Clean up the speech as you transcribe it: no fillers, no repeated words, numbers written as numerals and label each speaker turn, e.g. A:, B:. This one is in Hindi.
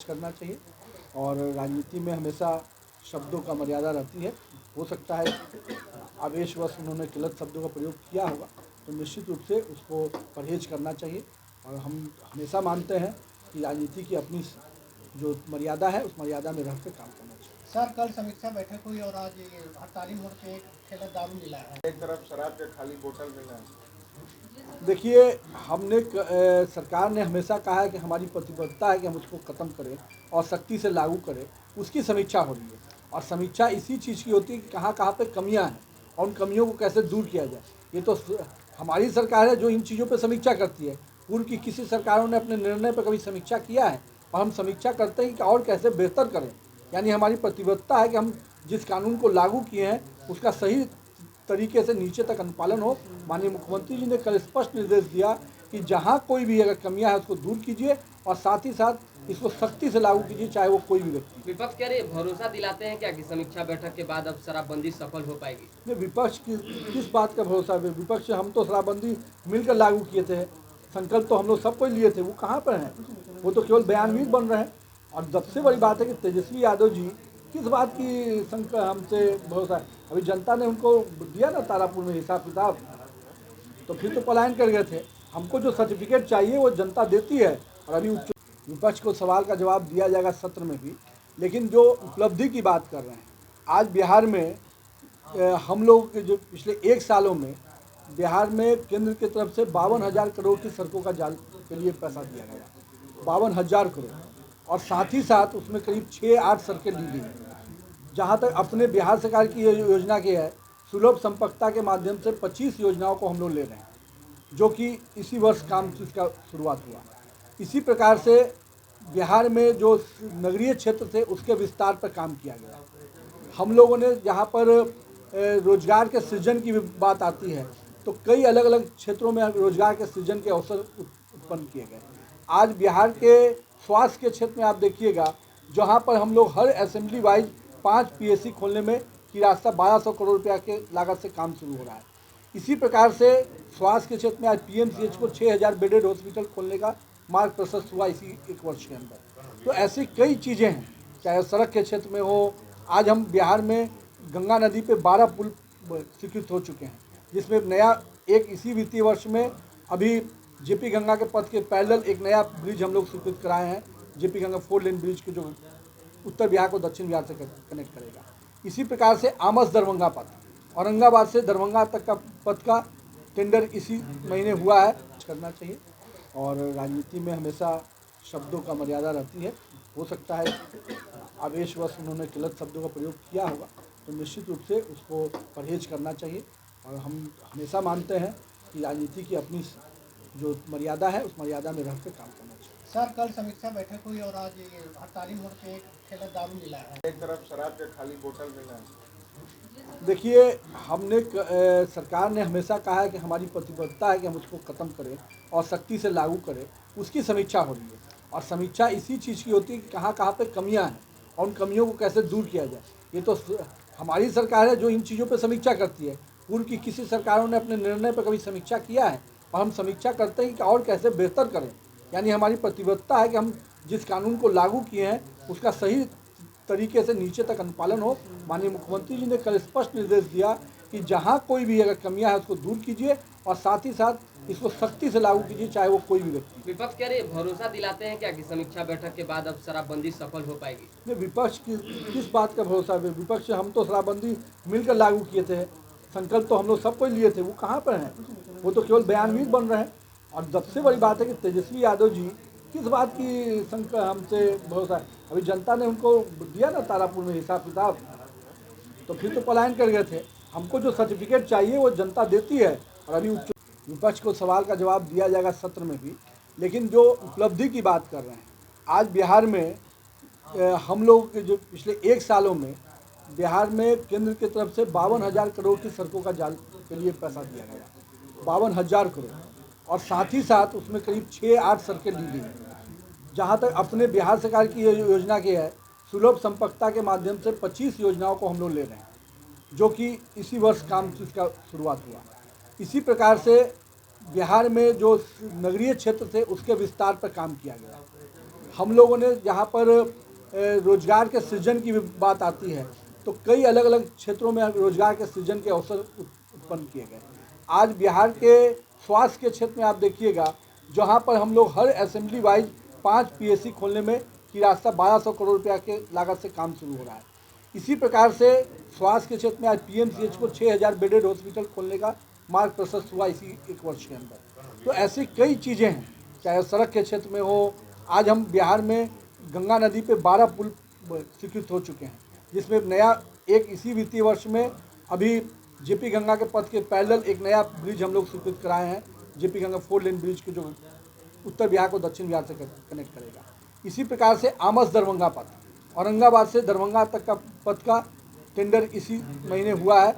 A: करना चाहिए और राजनीति में हमेशा शब्दों का मर्यादा रहती है। हो सकता है आवेशवश उन्होंने गलत शब्दों का प्रयोग किया होगा, तो निश्चित रूप से उसको परहेज करना चाहिए। और हम हमेशा मानते हैं कि राजनीति की अपनी जो मर्यादा है, उस मर्यादा में रहकर काम करना चाहिए।
B: सर, कल समीक्षा बैठक हुई और आज ये हड़ताली मोड़ पे एक ठेला दारू मिला है,
C: एक तरफ शराब के खाली बोतल मिला है।
A: देखिए, हमने सरकार ने हमेशा कहा है कि हमारी प्रतिबद्धता है कि हम उसको ख़त्म करें और सख्ती से लागू करें। उसकी समीक्षा हो रही है और समीक्षा इसी चीज़ की होती है कि कहाँ कहाँ पे कमियां हैं और उन कमियों को कैसे दूर किया जाए। ये तो हमारी सरकार है जो इन चीज़ों पे समीक्षा करती है। पूर्व की किसी सरकारों ने अपने निर्णय पर कभी समीक्षा किया है? और हम समीक्षा करते हैं कि और कैसे बेहतर करें। यानी हमारी प्रतिबद्धता है कि हम जिस कानून को लागू किए हैं उसका सही तरीके से नीचे तक अनुपालन हो। माननीय मुख्यमंत्री जी ने कल स्पष्ट निर्देश दिया कि जहां कोई भी अगर कमियां है उसको दूर कीजिए और साथ ही साथ इसको सख्ती से लागू कीजिए, चाहे वो कोई भी व्यक्ति।
D: विपक्ष कह रहे भरोसा दिलाते हैं क्या कि समीक्षा बैठक के बाद अब शराबबंदी सफल हो पाएगी?
A: नहीं, विपक्ष किस बात का भरोसा है? विपक्ष हम तो शराबबंदी मिलकर लागू किए थे, संकल्प तो हम लोग सबको लिए थे। वो कहाँ पर हैं? वो तो केवल बयानवीर बन रहे हैं। और सबसे बड़ी बात है कि तेजस्वी यादव जी किस बात की हमसे भरोसा है? अभी जनता ने उनको दिया ना तारापुर में हिसाब किताब, तो फिर तो पलायन कर गए थे। हमको जो सर्टिफिकेट चाहिए वो जनता देती है। और अभी विपक्ष को सवाल का जवाब दिया जाएगा सत्र में भी। लेकिन जो उपलब्धि की बात कर रहे हैं, आज बिहार में हम लोग के जो पिछले 1 सालों में बिहार में केंद्र की तरफ से 52,000 करोड़ की सड़कों का जाल के लिए पैसा दिया गया, 52,000 करोड़। और साथ ही साथ उसमें करीब 6-8 सड़कें ली गई। जहाँ तक अपने बिहार सरकार की योजना की है, सुलभ संपर्कता के माध्यम से 25 योजनाओं को हम लोग ले रहे हैं, जो कि इसी वर्ष काम की इसका शुरुआत हुआ। इसी प्रकार से बिहार में जो नगरीय क्षेत्र थे उसके विस्तार पर काम किया गया। हम लोगों ने जहाँ पर रोजगार के सृजन की बात आती है, तो कई अलग अलग क्षेत्रों में रोजगार के सृजन के अवसर उत्पन्न किए गए। आज बिहार के स्वास्थ्य के क्षेत्र में आप देखिएगा, जहाँ पर हम लोग हर असेंबली वाइज 5 PSC खोलने में की रास्ता 1200 करोड़ रुपया के लागत से काम शुरू हो रहा है। इसी प्रकार से स्वास्थ्य के क्षेत्र में आज PMCH को 6,000 बेडेड हॉस्पिटल खोलने का मार्ग प्रशस्त हुआ इसी 1 वर्ष के अंदर। तो ऐसी कई चीज़ें हैं, चाहे सड़क के क्षेत्र में हो। आज हम बिहार में गंगा नदी पे 12 पुल स्वीकृत हो चुके हैं, जिसमें नया एक इसी वित्तीय वर्ष में अभी JP गंगा के पथ के पैरेलल एक नया ब्रिज हम लोग स्वीकृत कराए हैं, JP गंगा 4 लेन ब्रिज के, जो उत्तर बिहार को दक्षिण बिहार से कनेक्ट करेगा। इसी प्रकार से आमस दरभंगा पथ, औरंगाबाद से दरभंगा तक का पथ का टेंडर इसी महीने हुआ है। करना चाहिए और राजनीति में हमेशा शब्दों का मर्यादा रहती है। हो सकता है आवेशवश उन्होंने गलत शब्दों का प्रयोग किया होगा, तो निश्चित रूप से उसको परहेज करना चाहिए। और हम हमेशा मानते हैं कि राजनीति की अपनी जो मर्यादा है, उस मर्यादा में रहकर काम करना चाहिए।
B: सर, कल समीक्षा बैठक हुई और आज ये हड़ताली मोड़ पे एक ठेला दारू मिला है,
C: एक तरफ शराब के खाली बोतल मिला है।
A: देखिए, हमने सरकार ने हमेशा कहा है कि हमारी प्रतिबद्धता है कि हम उसको ख़त्म करें और सख्ती से लागू करें। उसकी समीक्षा हो रही है और समीक्षा इसी चीज़ की होती है कि कहाँ कहाँ पे कमियां हैं और उन कमियों को कैसे दूर किया जाए। ये तो हमारी सरकार है जो इन चीज़ों पे समीक्षा करती है। पूर्व की किसी सरकारों ने अपने निर्णय पर कभी समीक्षा किया है? और हम समीक्षा करते हैं कि और कैसे बेहतर करें। यानी हमारी प्रतिबद्धता है कि हम जिस कानून को लागू किए हैं उसका सही तरीके से नीचे तक अनुपालन हो। माननीय मुख्यमंत्री जी ने कल स्पष्ट निर्देश दिया कि जहां कोई भी अगर कमियां है उसको दूर कीजिए और साथ ही साथ इसको सख्ती से लागू कीजिए, चाहे वो कोई भी व्यक्ति।
D: विपक्ष कह रहे भरोसा दिलाते हैं क्या कि समीक्षा बैठक के बाद अब शराबबंदी सफल हो पाएगी?
A: नहीं, विपक्ष किस बात का भरोसा है? विपक्ष हम तो शराबबंदी मिलकर लागू किए थे, संकल्प तो हम लोग सबको लिए थे। वो कहाँ पर हैं? वो तो केवल बयानवीर बन रहे हैं। और सबसे बड़ी बात है कि तेजस्वी यादव जी किस बात की हमसे भरोसा है? अभी जनता ने उनको दिया ना तारापुर में हिसाब किताब, तो फिर तो पलायन कर गए थे। हमको जो सर्टिफिकेट चाहिए वो जनता देती है। और अभी विपक्ष को सवाल का जवाब दिया जाएगा सत्र में भी। लेकिन जो उपलब्धि की बात कर रहे हैं, आज बिहार में हम लोग के जो पिछले 1 सालों में बिहार में केंद्र की तरफ से 52,000 करोड़ की सड़कों का जाल के लिए पैसा दिया गया, 52,000 करोड़। और साथ ही साथ उसमें करीब 6-8 सड़कें ली गई। जहाँ तक अपने बिहार सरकार की योजना की है, सुलभ संपर्कता के माध्यम से 25 योजनाओं को हम लोग ले रहे हैं, जो कि इसी वर्ष काम की इसका शुरुआत हुआ। इसी प्रकार से बिहार में जो नगरीय क्षेत्र थे उसके विस्तार पर काम किया गया। हम लोगों ने जहाँ पर रोजगार के सृजन की बात आती है तो कई अलग अलग क्षेत्रों में रोजगार के सृजन के अवसर उत्पन्न किए गए। आज बिहार के स्वास्थ्य के क्षेत्र में आप देखिएगा, जहाँ पर हम लोग हर असेंबली वाइज 5 PSC खोलने में की रास्ता 1200 करोड़ रुपया के लागत से काम शुरू हो रहा है। इसी प्रकार से स्वास्थ्य के क्षेत्र में आज PMCH को 6000 बेडेड हॉस्पिटल खोलने का मार्ग प्रशस्त हुआ इसी 1 वर्ष के अंदर। तो ऐसी कई चीज़ें हैं, चाहे सड़क के क्षेत्र में हो। आज हम बिहार में गंगा नदी पे 12 पुल स्वीकृत हो चुके हैं, जिसमें नया एक इसी वित्तीय वर्ष में अभी JP गंगा के पथ के पैरेलल एक नया ब्रिज हम लोग स्वीकृत कराए हैं, JP गंगा 4 लेन ब्रिज के, जो उत्तर बिहार को दक्षिण बिहार से कनेक्ट करेगा। इसी प्रकार से आमस दरभंगा पथ, औरंगाबाद से दरभंगा तक का पथ का टेंडर इसी महीने हुआ है